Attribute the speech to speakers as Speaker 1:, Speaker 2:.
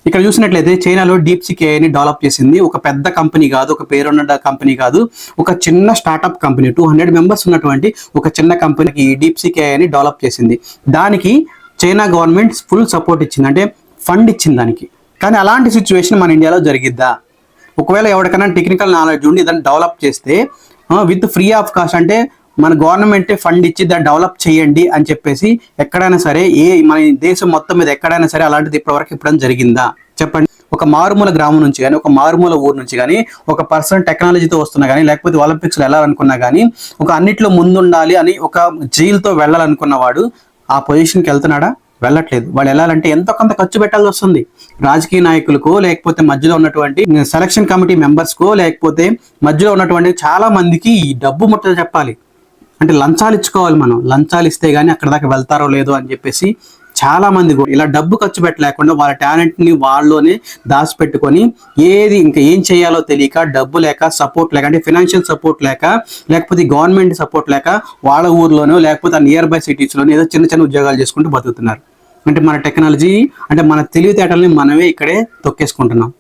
Speaker 1: ఇక్కడ చూసినట్లయితే చైనాలో డీప్సీక్ ఏఐని డెవలప్ చేసింది ఒక పెద్ద కంపెనీ కాదు, ఒక పేరున్న కంపెనీ కాదు, ఒక చిన్న స్టార్ట్అప్ కంపెనీ. 200 మెంబర్స్ ఉన్నటువంటి ఒక చిన్న కంపెనీకి ఈ డీప్సీక్ ఏఐని డెవలప్ చేసింది. దానికి చైనా గవర్నమెంట్ ఫుల్ సపోర్ట్ ఇచ్చింది, అంటే ఫండ్ ఇచ్చింది దానికి. కానీ అలాంటి సిచ్యువేషన్ మన ఇండియాలో జరిగిద్దా? ఒకవేళ ఎవరికైనా టెక్నికల్ నాలెడ్జ్ ఉండి దాన్ని డెవలప్ చేస్తే విత్ ఫ్రీ ఆఫ్ కాస్ట్, అంటే మన గవర్నమెంటే ఫండ్ ఇచ్చి దాన్ని డెవలప్ చేయండి అని చెప్పేసి ఎక్కడైనా సరే మన దేశం మొత్తం మీద ఎక్కడైనా సరే అలాంటిది ఇప్పటివరకు ఎప్పుడైనా జరిగిందా చెప్పండి? ఒక మారుమూల గ్రామం నుంచి కానీ, ఒక మారుమూల ఊరు నుంచి కానీ ఒక పర్సన్ టెక్నాలజీతో వస్తున్నా కానీ, లేకపోతే ఒలింపిక్స్లో వెళ్ళాలనుకున్నా కానీ, ఒక అన్నిట్లో ముందుండాలి అని ఒక జీల్తో వెళ్ళాలనుకున్నవాడు ఆ పొజిషన్కి వెళ్తున్నాడా? వెళ్ళట్లేదు. వాళ్ళు వెళ్ళాలంటే ఎంతో కొంత ఖర్చు పెట్టాల్సి వస్తుంది. రాజకీయ నాయకులకు, లేకపోతే మధ్యలో ఉన్నటువంటి సెలక్షన్ కమిటీ మెంబర్స్కో, లేకపోతే మధ్యలో ఉన్నటువంటి చాలా మందికి ఈ డబ్బు ముట్టలు చెప్పాలి. అంటే లంచాలు ఇచ్చుకోవాలి. మనం లంచాలు ఇస్తే గానీ అక్కడ దాకా వెళ్తారో లేదో అని చెప్పేసి చాలా మంది కూడా ఇలా డబ్బు ఖర్చు పెట్టలేకుండా వాళ్ళ టాలెంట్ని వాళ్ళలోనే దాచిపెట్టుకొని ఇంకా ఏం చేయాలో తెలియక, డబ్బు లేక, సపోర్ట్ లేక, అంటే ఫినాన్షియల్ సపోర్ట్ లేక, లేకపోతే గవర్నమెంట్ సపోర్ట్ లేక వాళ్ళ ఊర్లోనో లేకపోతే నియర్ బై సిటీస్లోనో ఏదో చిన్న చిన్న ఉద్యోగాలు చేసుకుంటూ బతుకుతున్నారు. అంటే మన టెక్నాలజీ, అంటే మన తెలివితేటల్ని మనమే ఇక్కడే తొక్కేసుకుంటున్నాం.